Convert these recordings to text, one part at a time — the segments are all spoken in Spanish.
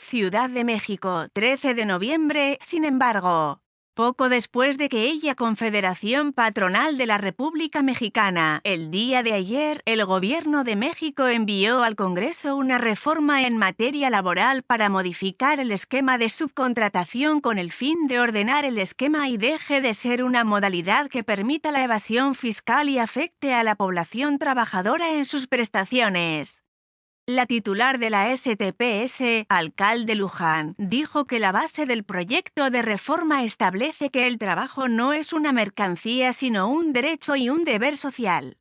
Ciudad de México, 13 de noviembre, sin embargo. Poco después de que ella Confederación Patronal de la República Mexicana, el día de ayer, el Gobierno de México envió al Congreso una reforma en materia laboral para modificar el esquema de subcontratación con el fin de ordenar el esquema y deje de ser una modalidad que permita la evasión fiscal y afecte a la población trabajadora en sus prestaciones. La titular de la STPS, alcalde Luján, dijo que la base del proyecto de reforma establece que el trabajo no es una mercancía sino un derecho y un deber social.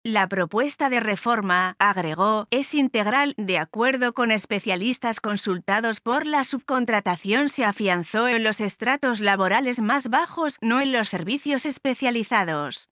La propuesta de reforma, agregó, es integral. De acuerdo con especialistas consultados por la subcontratación se afianzó en los estratos laborales más bajos, no en los servicios especializados.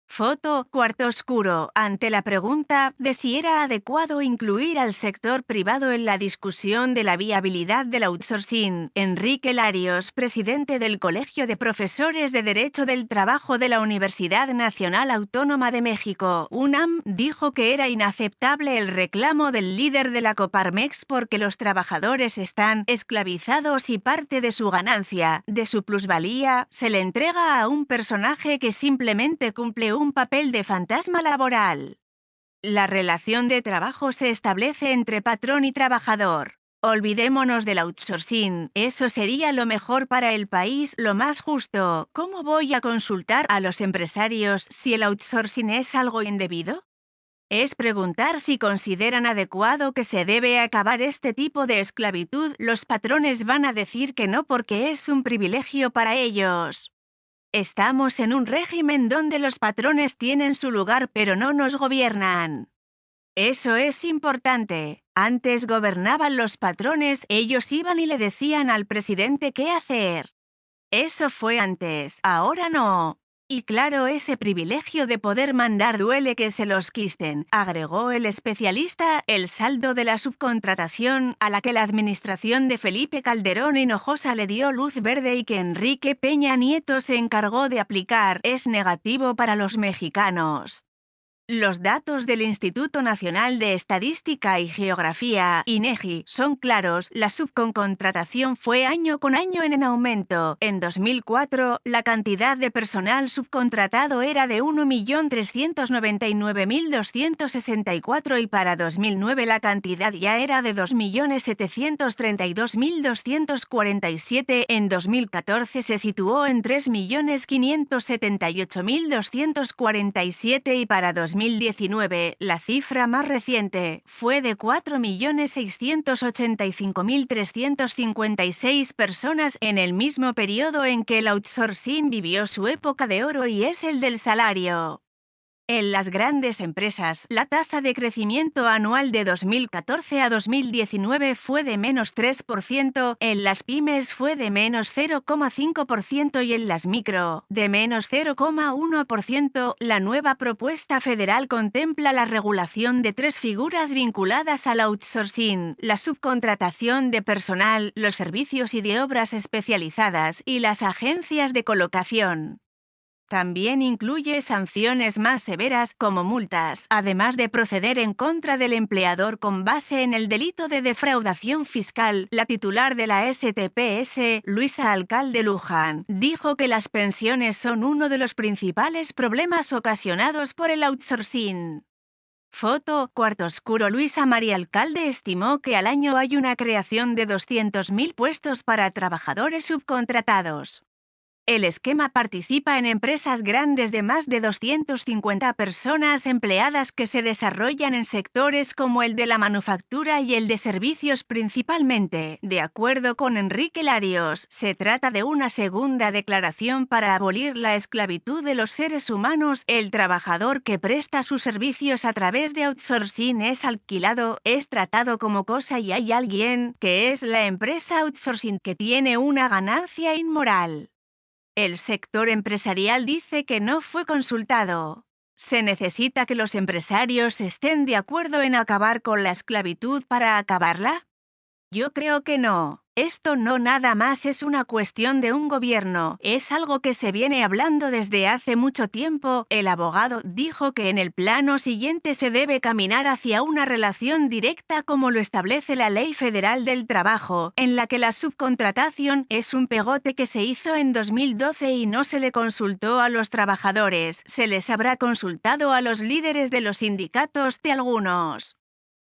Foto, cuarto oscuro. Ante la pregunta de si era adecuado incluir al sector privado en la discusión de la viabilidad del outsourcing, Enrique Larios, presidente del Colegio de Profesores de Derecho del Trabajo de la Universidad Nacional Autónoma de México, UNAM, dijo que era inaceptable el reclamo del líder de la Coparmex porque los trabajadores están esclavizados y parte de su ganancia, de su plusvalía, se le entrega a un personaje que simplemente cumple un papel de fantasma laboral. La relación de trabajo se establece entre patrón y trabajador. Olvidémonos del outsourcing, eso sería lo mejor para el país, lo más justo. ¿Cómo voy a consultar a los empresarios si el outsourcing es algo indebido? Es preguntar si consideran adecuado que se debe acabar este tipo de esclavitud. Los patrones van a decir que no porque es un privilegio para ellos. Estamos en un régimen donde los patrones tienen su lugar pero no nos gobiernan. Eso es importante. Antes gobernaban los patrones, ellos iban y le decían al presidente qué hacer. Eso fue antes, ahora no. Y claro, ese privilegio de poder mandar duele que se los quisten, agregó el especialista. El saldo de la subcontratación, a la que la administración de Felipe Calderón Hinojosa le dio luz verde y que Enrique Peña Nieto se encargó de aplicar, es negativo para los mexicanos. Los datos del Instituto Nacional de Estadística y Geografía, INEGI, son claros. La subcontratación fue año con año en aumento. En 2004, la cantidad de personal subcontratado era de 1.399.264 y para 2009 la cantidad ya era de 2.732.247. En 2014 se situó en 3.578.247 y para 2019, la cifra más reciente, fue de 4.685.356 personas en el mismo periodo en que el outsourcing vivió su época de oro y es el del salario. En las grandes empresas, la tasa de crecimiento anual de 2014 a 2019 fue de -3%, en las pymes fue de -0,5% y en las micro, de -0,1%. La nueva propuesta federal contempla la regulación de 3 figuras vinculadas al outsourcing: la subcontratación de personal, los servicios y de obras especializadas, y las agencias de colocación. También incluye sanciones más severas, como multas, además de proceder en contra del empleador con base en el delito de defraudación fiscal. La titular de la STPS, Luisa Alcalde Luján, dijo que las pensiones son uno de los principales problemas ocasionados por el outsourcing. Foto, cuarto oscuro. Luisa María Alcalde estimó que al año hay una creación de 200.000 puestos para trabajadores subcontratados. El esquema participa en empresas grandes de más de 250 personas empleadas que se desarrollan en sectores como el de la manufactura y el de servicios principalmente. De acuerdo con Enrique Larios, se trata de una segunda declaración para abolir la esclavitud de los seres humanos. El trabajador que presta sus servicios a través de outsourcing es alquilado, es tratado como cosa y hay alguien, que es la empresa outsourcing, que tiene una ganancia inmoral. El sector empresarial dice que no fue consultado. Se necesita que los empresarios estén de acuerdo en acabar con la esclavitud para acabarla. Yo creo que no. Esto no nada más es una cuestión de un gobierno, es algo que se viene hablando desde hace mucho tiempo. El abogado dijo que en el plano siguiente se debe caminar hacia una relación directa como lo establece la Ley Federal del Trabajo, en la que la subcontratación es un pegote que se hizo en 2012 y no se le consultó a los trabajadores, se les habrá consultado a los líderes de los sindicatos de algunos.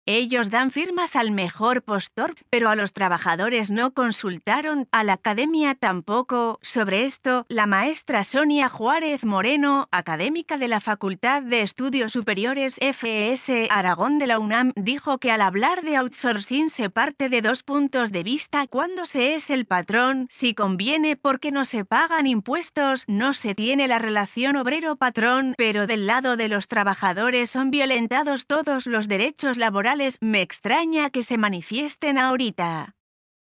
Ellos dan firmas al mejor postor, pero a los trabajadores no consultaron, a la academia tampoco. Sobre esto, la maestra Sonia Juárez Moreno, académica de la Facultad de Estudios Superiores FES Aragón de la UNAM, dijo que al hablar de outsourcing se parte de dos puntos de vista. Cuando se es el patrón, si conviene porque no se pagan impuestos, no se tiene la relación obrero-patrón, pero del lado de los trabajadores son violentados todos los derechos laborales. Me extraña que se manifiesten ahorita.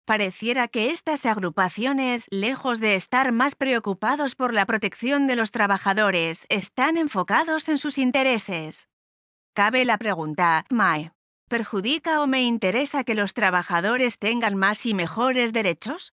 Pareciera que estas agrupaciones, lejos de estar más preocupados por la protección de los trabajadores, están enfocados en sus intereses. Cabe la pregunta, ¿me perjudica o me interesa que los trabajadores tengan más y mejores derechos?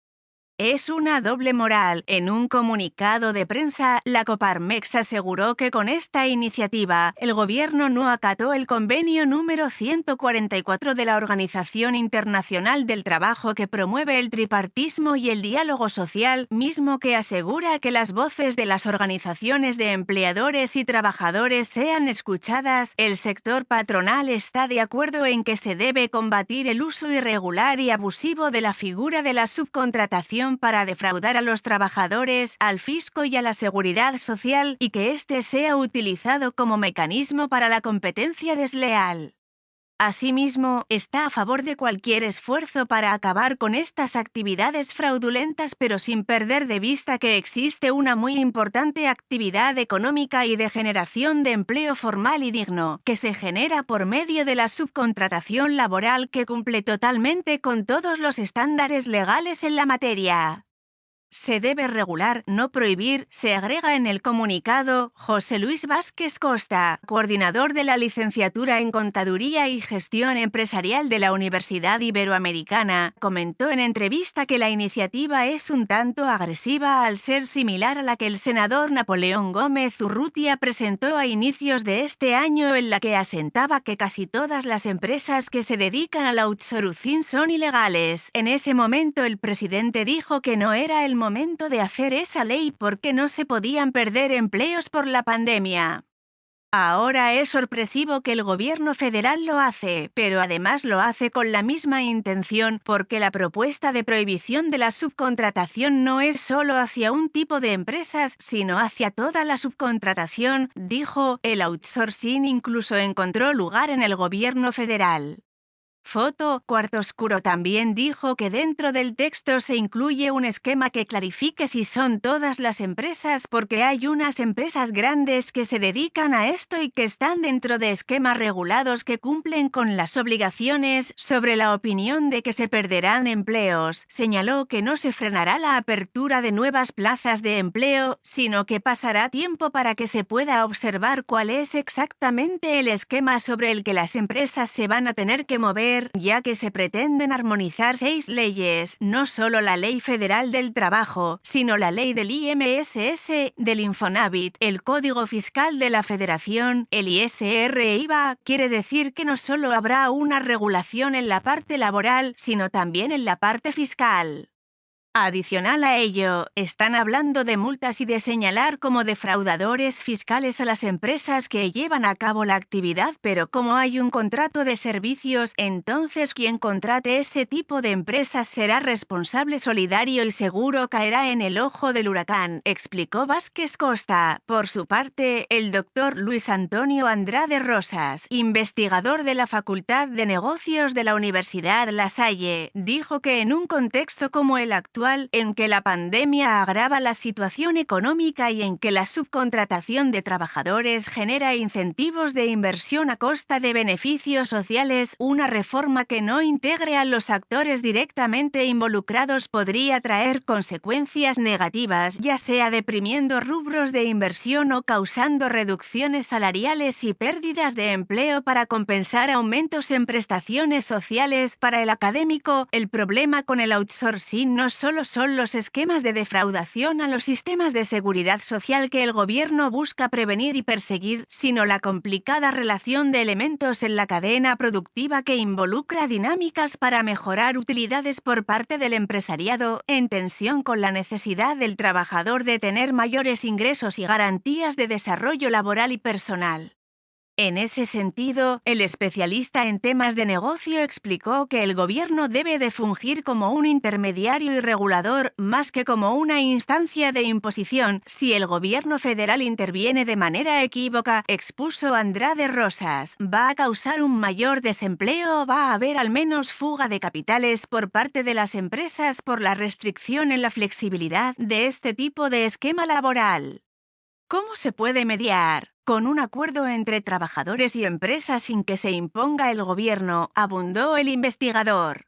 Es una doble moral. En un comunicado de prensa, la Coparmex aseguró que con esta iniciativa, el gobierno no acató el convenio número 144 de la Organización Internacional del Trabajo que promueve el tripartismo y el diálogo social, mismo que asegura que las voces de las organizaciones de empleadores y trabajadores sean escuchadas. El sector patronal está de acuerdo en que se debe combatir el uso irregular y abusivo de la figura de la subcontratación para defraudar a los trabajadores, al fisco y a la seguridad social, y que éste sea utilizado como mecanismo para la competencia desleal. Asimismo, está a favor de cualquier esfuerzo para acabar con estas actividades fraudulentas, pero sin perder de vista que existe una muy importante actividad económica y de generación de empleo formal y digno, que se genera por medio de la subcontratación laboral que cumple totalmente con todos los estándares legales en la materia. Se debe regular, no prohibir, se agrega en el comunicado. José Luis Vázquez Costa, coordinador de la licenciatura en Contaduría y Gestión Empresarial de la Universidad Iberoamericana, comentó en entrevista que la iniciativa es un tanto agresiva al ser similar a la que el senador Napoleón Gómez Urrutia presentó a inicios de este año, en la que asentaba que casi todas las empresas que se dedican al outsourcing son ilegales. En ese momento el presidente dijo que no era el momento de hacer esa ley porque no se podían perder empleos por la pandemia. Ahora es sorpresivo que el gobierno federal lo hace, pero además lo hace con la misma intención, porque la propuesta de prohibición de la subcontratación no es solo hacia un tipo de empresas, sino hacia toda la subcontratación, dijo. El outsourcing incluso encontró lugar en el gobierno federal. Foto, Cuarto Oscuro también dijo que dentro del texto se incluye un esquema que clarifique si son todas las empresas, porque hay unas empresas grandes que se dedican a esto y que están dentro de esquemas regulados que cumplen con las obligaciones. Sobre la opinión de que se perderán empleos, señaló que no se frenará la apertura de nuevas plazas de empleo, sino que pasará tiempo para que se pueda observar cuál es exactamente el esquema sobre el que las empresas se van a tener que mover, ya que se pretenden armonizar 6 leyes, no solo la Ley Federal del Trabajo, sino la ley del IMSS, del Infonavit, el Código Fiscal de la Federación, el ISR e IVA. Quiere decir que no solo habrá una regulación en la parte laboral, sino también en la parte fiscal. Adicional a ello, están hablando de multas y de señalar como defraudadores fiscales a las empresas que llevan a cabo la actividad, pero como hay un contrato de servicios, entonces quien contrate ese tipo de empresas será responsable solidario y seguro caerá en el ojo del huracán, explicó Vázquez Costa. Por su parte, el doctor Luis Antonio Andrade Rosas, investigador de la Facultad de Negocios de la Universidad La Salle, dijo que en un contexto como el actual, actual, en que la pandemia agrava la situación económica y en que la subcontratación de trabajadores genera incentivos de inversión a costa de beneficios sociales, una reforma que no integre a los actores directamente involucrados podría traer consecuencias negativas, ya sea deprimiendo rubros de inversión o causando reducciones salariales y pérdidas de empleo para compensar aumentos en prestaciones sociales. Para el académico, el problema con el outsourcing no solo son los esquemas de defraudación a los sistemas de seguridad social que el gobierno busca prevenir y perseguir, sino la complicada relación de elementos en la cadena productiva que involucra dinámicas para mejorar utilidades por parte del empresariado, en tensión con la necesidad del trabajador de tener mayores ingresos y garantías de desarrollo laboral y personal. En ese sentido, el especialista en temas de negocio explicó que el gobierno debe de fungir como un intermediario y regulador, más que como una instancia de imposición. Si el gobierno federal interviene de manera equívoca, expuso Andrade Rosas, va a causar un mayor desempleo o va a haber al menos fuga de capitales por parte de las empresas por la restricción en la flexibilidad de este tipo de esquema laboral. ¿Cómo se puede mediar? Con un acuerdo entre trabajadores y empresas sin que se imponga el gobierno, abundó el investigador.